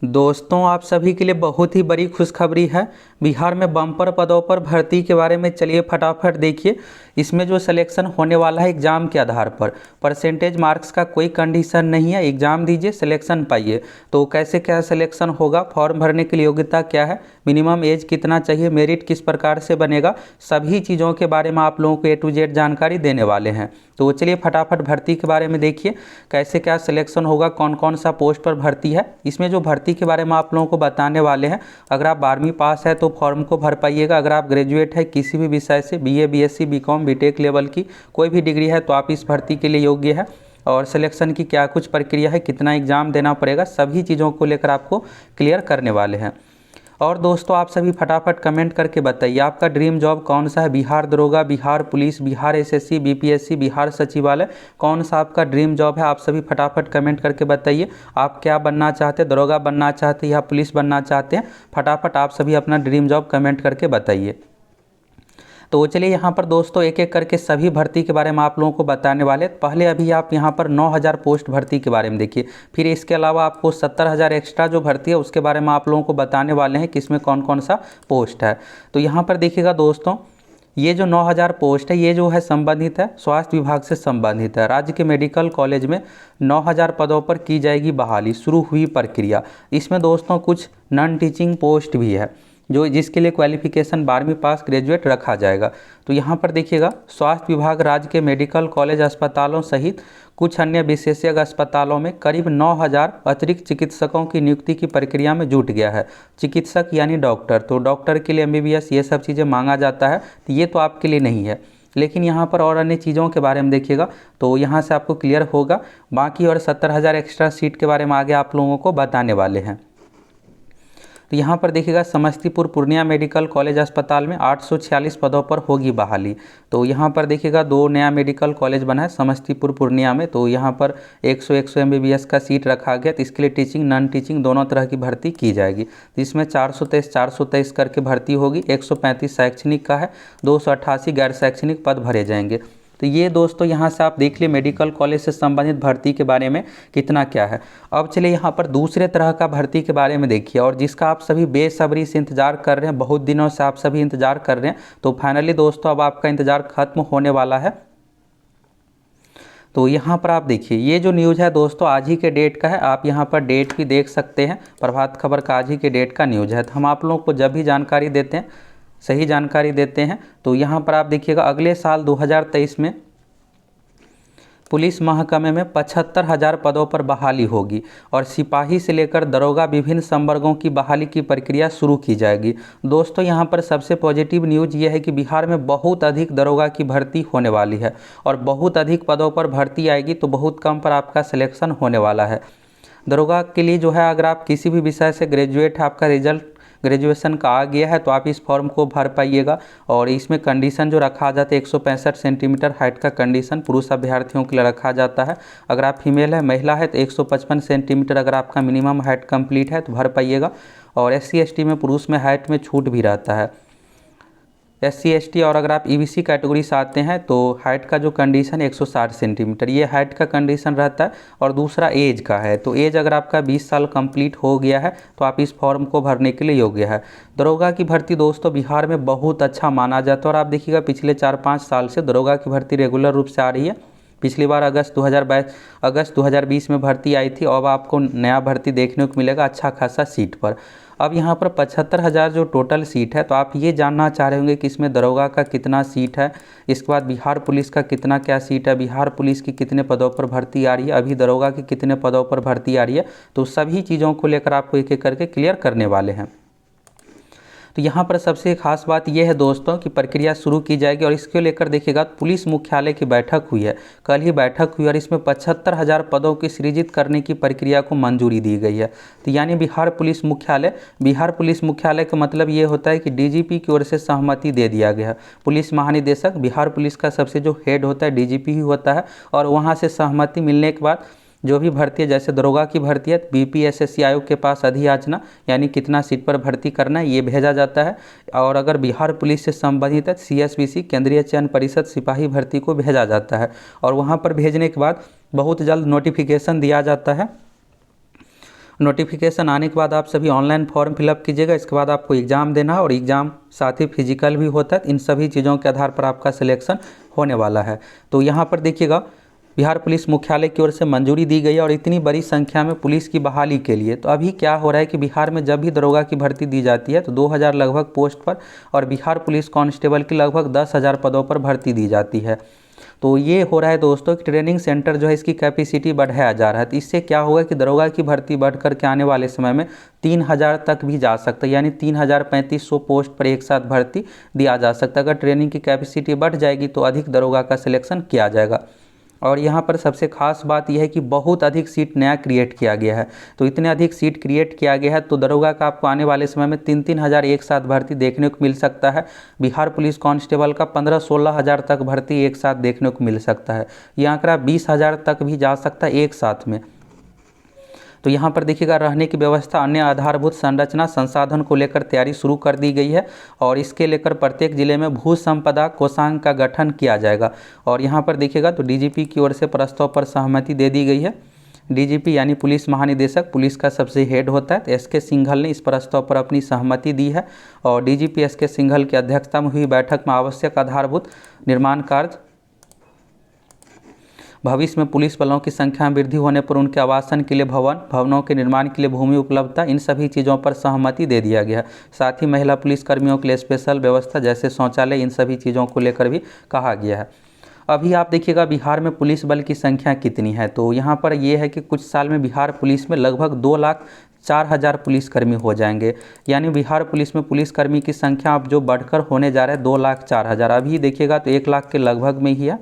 दोस्तों, आप सभी के लिए बहुत ही बड़ी खुशखबरी है। बिहार में बम्पर पदों पर भर्ती के बारे में चलिए फटाफट देखिए। इसमें जो सिलेक्शन होने वाला है एग्ज़ाम के आधार पर, परसेंटेज मार्क्स का कोई कंडीशन नहीं है। एग्ज़ाम दीजिए, सिलेक्शन पाइए। तो कैसे क्या सिलेक्शन होगा, फॉर्म भरने के लिए योग्यता क्या है, मिनिमम एज कितना चाहिए, मेरिट किस प्रकार से बनेगा, सभी चीज़ों के बारे में आप लोगों को A to Z जानकारी देने वाले हैं। तो चलिए फटाफट भर्ती के बारे में देखिए, कैसे क्या सिलेक्शन होगा, कौन कौन सा पोस्ट पर भर्ती है। इसमें जो भर्ती के बारे में आप लोगों को बताने वाले हैं, अगर आप 12वीं पास है तो फॉर्म को भर पाइएगा। अगर आप ग्रेजुएट है किसी भी विषय से, BA BSc BCom BTech level की कोई भी डिग्री है, तो आप इस भर्ती के लिए योग्य है। और सिलेक्शन की क्या कुछ प्रक्रिया है, कितना एग्ज़ाम देना पड़ेगा, सभी चीज़ों को लेकर आपको क्लियर करने वाले हैं। और दोस्तों, आप सभी फटाफट कमेंट करके बताइए आपका ड्रीम जॉब कौन सा है। बिहार दरोगा, Bihar police, Bihar SSC BPSC, Bihar सचिवालय, कौन सा आपका ड्रीम जॉब है। आप सभी फटाफट कमेंट करके बताइए आप क्या बनना चाहते हैं, दरोगा बनना चाहते हैं या पुलिस बनना चाहते हैं। फटाफट आप सभी अपना ड्रीम जॉब कमेंट करके बताइए। तो चलिए यहाँ पर दोस्तों एक एक करके सभी भर्ती के बारे में आप लोगों को बताने वाले। पहले अभी आप यहाँ पर 9000 पोस्ट भर्ती के बारे में देखिए, फिर इसके अलावा आपको 70,000 एक्स्ट्रा जो भर्ती है उसके बारे में आप लोगों को बताने वाले हैं कि इसमें कौन कौन सा पोस्ट है। तो यहाँ पर देखिएगा दोस्तों, ये जो 9000 पोस्ट है ये जो है संबंधित है स्वास्थ्य विभाग से संबंधित है। राज्य के मेडिकल कॉलेज में 9000 पदों पर की जाएगी बहाली, शुरू हुई प्रक्रिया। इसमें दोस्तों कुछ नॉन टीचिंग पोस्ट भी है जो जिसके लिए क्वालिफिकेशन 12वीं पास ग्रेजुएट रखा जाएगा। तो यहाँ पर देखिएगा, स्वास्थ्य विभाग राज्य के मेडिकल कॉलेज अस्पतालों सहित कुछ अन्य विशेषज्ञ अस्पतालों में करीब 9000 अतिरिक्त चिकित्सकों की नियुक्ति की प्रक्रिया में जुट गया है। चिकित्सक यानी डॉक्टर, तो डॉक्टर के लिए MBBS ये सब चीज़ें मांगा जाता है, तो ये तो आपके लिए नहीं है। लेकिन यहाँ पर और अन्य चीज़ों के बारे में देखिएगा तो यहाँ से आपको क्लियर होगा। बाकी और 70,000 एक्स्ट्रा सीट के बारे में आगे आप लोगों को बताने वाले हैं। तो यहाँ पर देखिएगा, समस्तीपुर पूर्णिया मेडिकल कॉलेज अस्पताल में 846 पदों पर होगी बहाली। तो यहाँ पर देखिएगा 2 नया मेडिकल कॉलेज बना है समस्तीपुर पूर्णिया में। तो यहाँ पर 100 MBBS का सीट रखा गया। तो इसके लिए टीचिंग नॉन टीचिंग दोनों तरह की भर्ती की जाएगी। तो इसमें 423 करके भर्ती होगी। 135 शैक्षणिक का है, 288 गैर शैक्षणिक पद भरे जाएंगे। तो ये दोस्तों यहाँ से आप देख लिए मेडिकल कॉलेज से संबंधित भर्ती के बारे में कितना क्या है। अब चलिए यहाँ पर दूसरे तरह का भर्ती के बारे में देखिए, और जिसका आप सभी बेसब्री से इंतजार कर रहे हैं, बहुत दिनों से आप सभी इंतजार कर रहे हैं। तो फाइनली दोस्तों अब आपका इंतजार खत्म होने वाला है। तो यहाँ पर आप देखिए, ये जो न्यूज़ है दोस्तों आज ही के डेट का है। आप यहाँ पर डेट भी देख सकते हैं, प्रभात खबर का आज ही के डेट का न्यूज़ है। तो हम आप लोगों को जब भी जानकारी देते हैं, सही जानकारी देते हैं। तो यहाँ पर आप देखिएगा, अगले साल 2023 में पुलिस महकमे में 75,000 पदों पर बहाली होगी और सिपाही से लेकर दरोगा विभिन्न संवर्गों की बहाली की प्रक्रिया शुरू की जाएगी। दोस्तों यहाँ पर सबसे पॉजिटिव न्यूज़ ये है कि बिहार में बहुत अधिक दरोगा की भर्ती होने वाली है और बहुत अधिक पदों पर भर्ती आएगी, तो बहुत कम पर आपका सिलेक्शन होने वाला है। दरोगा के लिए जो है, अगर आप किसी भी विषय से ग्रेजुएट है, आपका रिजल्ट ग्रेजुएशन का आ गया है, तो आप इस फॉर्म को भर पाइएगा। और इसमें कंडीशन जो रखा जाता है 165 सेंटीमीटर हाइट का कंडीशन पुरुष अभ्यर्थियों के लिए रखा जाता है। अगर आप फीमेल है, महिला है, तो 155 सेंटीमीटर अगर आपका मिनिमम हाइट कंप्लीट है तो भर पाइएगा। और SC ST में पुरुष में हाइट में छूट भी रहता है। SC ST और अगर आप EBC कैटेगरी से आते हैं तो हाइट का जो कंडीशन 160 सेंटीमीटर, ये हाइट का कंडीशन रहता है। और दूसरा एज का है, तो एज अगर आपका 20 साल कंप्लीट हो गया है तो आप इस फॉर्म को भरने के लिए योग्य है। दरोगा की भर्ती दोस्तों बिहार में बहुत अच्छा माना जाता है। और आप देखिएगा पिछले 4-5 साल से दरोगा की भर्ती रेगुलर रूप से आ रही है। पिछली बार अगस्त 2020 में भर्ती आई थी। अब आपको नया भर्ती देखने को मिलेगा अच्छा खासा सीट पर। अब यहाँ पर 75,000 जो टोटल सीट है, तो आप ये जानना चाह रहे होंगे कि इसमें दरोगा का कितना सीट है, इसके बाद बिहार पुलिस का कितना क्या सीट है, बिहार पुलिस की कितने पदों पर भर्ती आ रही है, अभी दरोगा की कितने पदों पर भर्ती आ रही है। तो सभी चीज़ों को लेकर आपको एक एक करके क्लियर करने वाले हैं। तो यहाँ पर सबसे खास बात यह है दोस्तों कि प्रक्रिया शुरू की जाएगी। और इसको लेकर देखिएगा, पुलिस मुख्यालय की बैठक हुई है, कल ही बैठक हुई, और इसमें 75,000 पदों की सृजित करने की प्रक्रिया को मंजूरी दी गई है। तो यानी बिहार पुलिस मुख्यालय का मतलब ये होता है कि DGP की ओर से सहमति दे दिया गया है। पुलिस महानिदेशक, बिहार पुलिस का सबसे जो हेड होता है DGP ही होता है। और वहाँ से सहमति मिलने के बाद जो भी भर्ती है, जैसे दरोगा की भर्ती है, BPSSC आयोग के पास अधियाचना यानी कितना सीट पर भर्ती करना है ये भेजा जाता है। और अगर बिहार पुलिस से संबंधित है, CSBC केंद्रीय चयन परिषद सिपाही भर्ती को भेजा जाता है। और वहाँ पर भेजने के बाद बहुत जल्द नोटिफिकेशन दिया जाता है। नोटिफिकेशन आने के बाद आप सभी ऑनलाइन फॉर्म फिलअप कीजिएगा। इसके बाद आपको एग्ज़ाम देना है और एग्ज़ाम साथ ही फिजिकल भी होता है। इन सभी चीज़ों के आधार पर आपका सिलेक्शन होने वाला है। तो यहाँ पर देखिएगा, बिहार पुलिस मुख्यालय की ओर से मंजूरी दी गई है और इतनी बड़ी संख्या में पुलिस की बहाली के लिए। तो अभी क्या हो रहा है कि बिहार में जब भी दरोगा की भर्ती दी जाती है तो 2000 लगभग पोस्ट पर और बिहार पुलिस कांस्टेबल की लगभग 10,000 पदों पर भर्ती दी जाती है। तो ये हो रहा है दोस्तों कि ट्रेनिंग सेंटर जो है इसकी कैपेसिटी बढ़ाया जा रहा है। तो इससे क्या होगा कि दरोगा की भर्ती बढ़ कर के आने वाले समय में 3000 तक भी जा सकता है, यानी 3500 पोस्ट पर एक साथ भर्ती दिया जा सकता है। अगर ट्रेनिंग की कैपेसिटी बढ़ जाएगी तो अधिक दरोगा का सिलेक्शन किया जाएगा। और यहाँ पर सबसे खास बात यह है कि बहुत अधिक सीट नया क्रिएट किया गया है। तो इतने अधिक सीट क्रिएट किया गया है तो दरोगा का आपको आने वाले समय में 3-3 हज़ार एक साथ भर्ती देखने को मिल सकता है। बिहार पुलिस कांस्टेबल का 15-16 हज़ार तक भर्ती एक साथ देखने को मिल सकता है। यह आंकड़ा 20,000 तक भी जा सकता है एक साथ में। तो यहाँ पर देखिएगा, रहने की व्यवस्था, अन्य आधारभूत संरचना संसाधन को लेकर तैयारी शुरू कर दी गई है और इसके लेकर प्रत्येक जिले में भू संपदा कोषांग का गठन किया जाएगा। और यहाँ पर देखिएगा तो डीजीपी की ओर से प्रस्ताव पर सहमति दे दी गई है। डीजीपी यानी पुलिस महानिदेशक पुलिस का सबसे हेड होता है। तो एसके सिंघल ने इस प्रस्ताव पर अपनी सहमति दी है और डीजीपी एसके सिंघल की अध्यक्षता में हुई बैठक में आवश्यक आधारभूत निर्माण कार्य, भविष्य में पुलिस बलों की संख्या में वृद्धि होने पर उनके आवासन के लिए भवनों के निर्माण के लिए भूमि उपलब्धता, इन सभी चीज़ों पर सहमति दे दिया गया। साथ ही महिला पुलिस कर्मियों के लिए स्पेशल व्यवस्था जैसे शौचालय, इन सभी चीज़ों को लेकर भी कहा गया है। अभी आप देखिएगा बिहार में पुलिस बल की संख्या कितनी है। तो यहाँ पर यह है कि कुछ साल में बिहार पुलिस में लगभग 2,04,000 पुलिसकर्मी हो जाएंगे। यानी बिहार पुलिस में पुलिसकर्मी की संख्या अब जो बढ़कर होने जा रहा है 2,04,000, अभी देखिएगा तो 1 लाख के लगभग में ही है।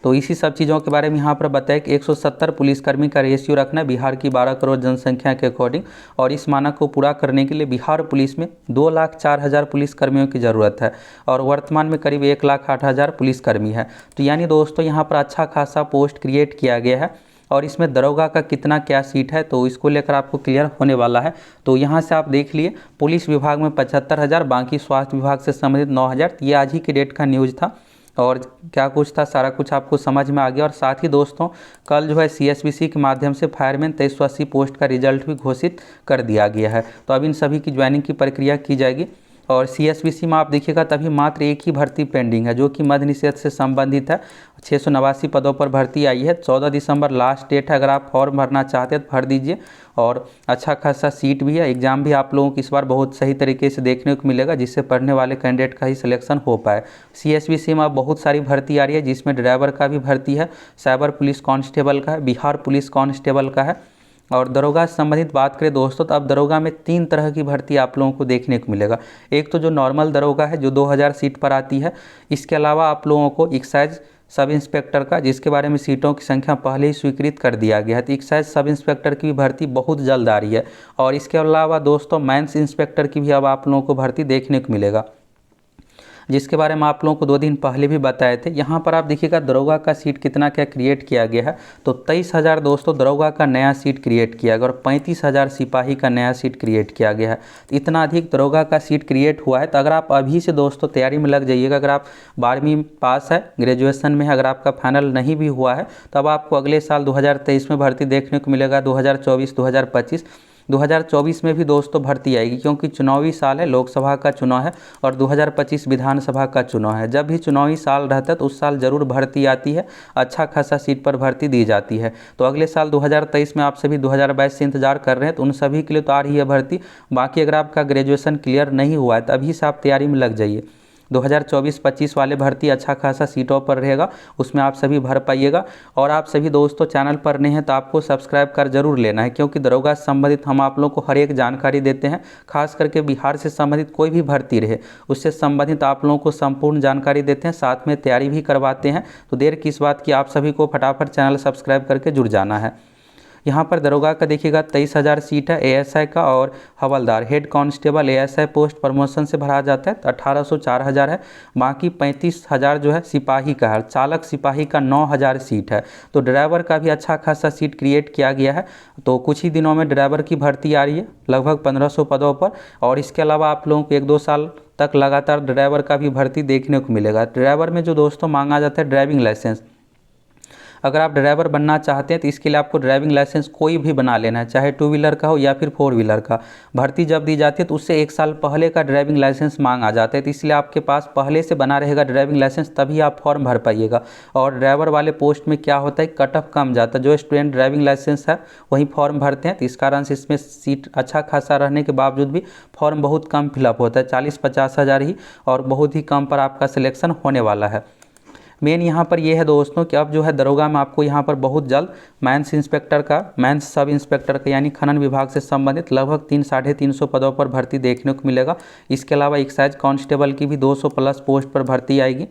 तो इसी सब चीज़ों के बारे में यहाँ पर बताया कि 170 पुलिसकर्मी का रेशियो रखना है बिहार की 12 करोड़ जनसंख्या के अकॉर्डिंग। और इस मानक को पूरा करने के लिए बिहार पुलिस में 2,04,000 पुलिसकर्मियों की ज़रूरत है और वर्तमान में करीब 1,08,000 पुलिसकर्मी है। तो यानी दोस्तों यहाँ पर अच्छा खासा पोस्ट क्रिएट किया गया है और इसमें दरोगा का कितना क्या सीट है तो इसको लेकर आपको क्लियर होने वाला है। तो यहाँ से आप देख लिए, पुलिस विभाग में 75,000, बाकी स्वास्थ्य विभाग से संबंधित 9,000। ये आज ही के डेट का न्यूज़ था और क्या कुछ था सारा कुछ आपको समझ में आ गया। और साथ ही दोस्तों कल जो है CSBC के माध्यम से फायरमैन 2380 पोस्ट का रिजल्ट भी घोषित कर दिया गया है। तो अब इन सभी की ज्वाइनिंग की प्रक्रिया की जाएगी और CSBC में आप देखिएगा तभी मात्र एक ही भर्ती पेंडिंग है जो कि मद्य निषेध से संबंधित है। 689 पदों पर भर्ती आई है। 14 दिसंबर लास्ट डेट है, अगर आप फॉर्म भरना चाहते हैं तो भर दीजिए और अच्छा खासा सीट भी है। एग्ज़ाम भी आप लोगों को इस बार बहुत सही तरीके से देखने को मिलेगा जिससे पढ़ने वाले कैंडिडेट का ही सिलेक्शन हो पाए। CSBC में अब बहुत सारी भर्ती आ रही है जिसमें ड्राइवर का भी भर्ती है, साइबर पुलिस कांस्टेबल का है, बिहार पुलिस कांस्टेबल का है। और दरोगा से संबंधित बात करें दोस्तों तो अब दरोगा में 3 तरह की भर्ती आप लोगों को देखने को मिलेगा। एक तो जो नॉर्मल दरोगा है जो 2000 सीट पर आती है। इसके अलावा आप लोगों को एक्साइज सब इंस्पेक्टर का, जिसके बारे में सीटों की संख्या पहले ही स्वीकृत कर दिया गया है। तो एक्साइज सब इंस्पेक्टर की भी भर्ती बहुत जल्द आ रही है। और इसके अलावा दोस्तों मैंस इंस्पेक्टर की भी अब आप लोगों को भर्ती देखने को मिलेगा जिसके बारे में आप लोगों को 2 दिन पहले भी बताए थे। यहाँ पर आप देखिएगा दरोगा का सीट कितना क्या क्रिएट किया गया है। तो 23,000 दोस्तों दरोगा का नया सीट क्रिएट किया गया और 35,000 सिपाही का नया सीट क्रिएट किया गया है। तो इतना अधिक दरोगा का सीट क्रिएट हुआ है। तो अगर आप अभी से दोस्तों तैयारी में लग जाइएगा, अगर आप 12वीं पास है, ग्रेजुएशन में है, अगर आपका फाइनल नहीं भी हुआ है तब आपको अगले साल 2023 में भर्ती देखने को मिलेगा। 2024, 2025, 2024 में भी दोस्तों भर्ती आएगी क्योंकि चुनावी साल है, लोकसभा का चुनाव है और 2025 विधानसभा का चुनाव है। जब भी चुनावी साल रहता है तो उस साल ज़रूर भर्ती आती है, अच्छा खासा सीट पर भर्ती दी जाती है। तो अगले साल 2023 में आप सभी 2022 से इंतजार कर रहे हैं तो उन सभी के लिए तो आ रही है भर्ती। बाकी अगर आपका ग्रेजुएशन क्लियर नहीं हुआ है तो अभी से आप तैयारी में लग जाइए। 2024-25 वाले भर्ती अच्छा खासा सीटों पर रहेगा, उसमें आप सभी भर पाइएगा। और आप सभी दोस्तों चैनल पर नए हैं तो आपको सब्सक्राइब कर जरूर लेना है क्योंकि दरोगा से संबंधित हम आप लोगों को हर एक जानकारी देते हैं। खास करके बिहार से संबंधित कोई भी भर्ती रहे उससे संबंधित आप लोगों को संपूर्ण जानकारी देते हैं, साथ में तैयारी भी करवाते हैं। तो देर किस बात की, आप सभी को फटाफट चैनल सब्सक्राइब करके जुड़ जाना है। यहाँ पर दरोगा का देखिएगा 23,000 सीट है ASI का और हवलदार head constable ASI post promotion से भरा जाता है तो 1800 4,000 है। बाकी 35,000 जो है सिपाही का है, चालक सिपाही का 9,000 सीट है। तो ड्राइवर का भी अच्छा खासा सीट क्रिएट किया गया है। तो कुछ ही दिनों में ड्राइवर की भर्ती आ रही है लगभग 1500 पदों पर। और इसके अलावा आप लोगों को 1-2 साल तक लगातार ड्राइवर का भी भर्ती देखने को मिलेगा। ड्राइवर में जो दोस्तों मांगा जाता है ड्राइविंग लाइसेंस, अगर आप ड्राइवर बनना चाहते हैं तो इसके लिए आपको ड्राइविंग लाइसेंस कोई भी बना लेना है, चाहे 2 व्हीलर का हो या फिर 4 व्हीलर का। भर्ती जब दी जाती है तो उससे 1 साल पहले का ड्राइविंग लाइसेंस मांगा जाता है, तो इसलिए आपके पास पहले से बना रहेगा ड्राइविंग लाइसेंस, तभी आप फॉर्म भर पाइएगा। और ड्राइवर वाले पोस्ट में क्या होता है, कट ऑफ कम जाता है, जो स्टूडेंट ड्राइविंग लाइसेंस है वही फॉर्म भरते हैं, तो इस कारण से इसमें सीट अच्छा खासा रहने के बावजूद भी फॉर्म बहुत कम फिलअप होता है, 40-50 हज़ार ही, और बहुत ही कम पर आपका सिलेक्शन होने वाला है। मेन यहाँ पर ये है दोस्तों कि अब जो है दरोगा में आपको यहाँ पर बहुत जल्द मैंस इंस्पेक्टर का, मैंस सब इंस्पेक्टर का यानी खनन विभाग से संबंधित लगभग 300-350 पदों पर भर्ती देखने को मिलेगा। इसके अलावा एक्साइज कांस्टेबल की भी 200 प्लस पोस्ट पर भर्ती आएगी।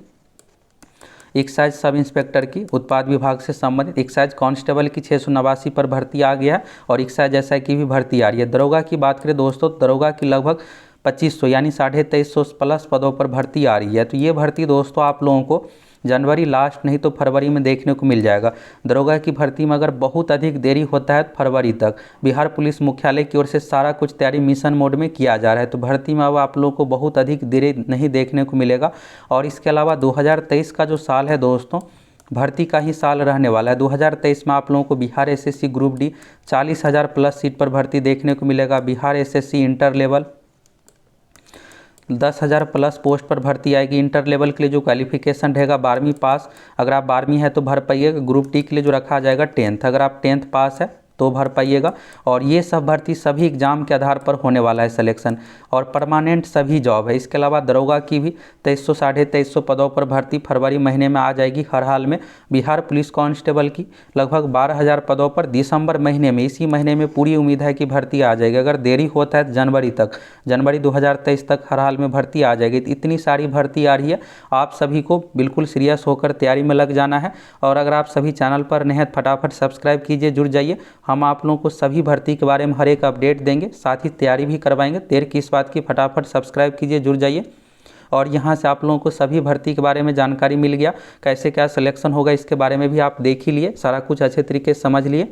एक्साइज सब इंस्पेक्टर की उत्पाद विभाग से संबंधित, एक्साइज कांस्टेबल की 689 पर भर्ती आ गया है, और एक्साइज एसआई की भी भर्ती आ रही है। दरोगा की बात करें दोस्तों, दरोगा की लगभग 2500 यानी 2350 प्लस पदों पर भर्ती आ रही है। तो ये भर्ती दोस्तों आप लोगों को जनवरी लास्ट नहीं तो फरवरी में देखने को मिल जाएगा। दरोगा की भर्ती में अगर बहुत अधिक देरी होता है तो फरवरी तक। बिहार पुलिस मुख्यालय की ओर से सारा कुछ तैयारी मिशन मोड में किया जा रहा है, तो भर्ती में अब आप लोगों को बहुत अधिक देरी नहीं देखने को मिलेगा। और इसके अलावा 2023 का जो साल है दोस्तों, भर्ती का ही साल रहने वाला है। 2023 में आप लोगों को Bihar SSC group D 40,000 plus seat पर भर्ती देखने को मिलेगा। Bihar SSC inter level 10,000 plus post पर भर्ती आएगी। इंटर लेवल के लिए जो क्वालिफिकेशन रहेगा 12वीं पास, अगर आप 12वीं है तो भर पाइएगा। ग्रुप डी के लिए जो रखा जाएगा 10th, अगर आप 10th पास है तो भर पाइएगा। और ये सब भर्ती सभी एग्जाम के आधार पर होने वाला है सिलेक्शन, और परमानेंट सभी जॉब है। इसके अलावा दरोगा की भी 2300-2350 पदों पर भर्ती फरवरी महीने में आ जाएगी हर हाल में। बिहार पुलिस कांस्टेबल की लगभग 12,000 पदों पर दिसंबर महीने में, इसी महीने में पूरी उम्मीद है कि भर्ती आ जाएगी। अगर देरी होता है तो जनवरी तक, जनवरी 2023 तक हर हाल में भर्ती आ जाएगी। इतनी सारी भर्ती आ रही है, आप सभी को बिल्कुल सीरियस होकर तैयारी में लग जाना है। और अगर आप सभी चैनल पर नए हैं फटाफट सब्सक्राइब कीजिए, जुड़ जाइए। हम आप लोगों को सभी भर्ती के बारे में हर एक अपडेट देंगे, साथ ही तैयारी भी करवाएंगे। देर किस बात की, फटाफट सब्सक्राइब कीजिए, जुड़ जाइए। और यहाँ से आप लोगों को सभी भर्ती के बारे में जानकारी मिल गया, कैसे क्या सिलेक्शन होगा इसके बारे में भी आप देख ही लिए, सारा कुछ अच्छे तरीके से समझ लिए।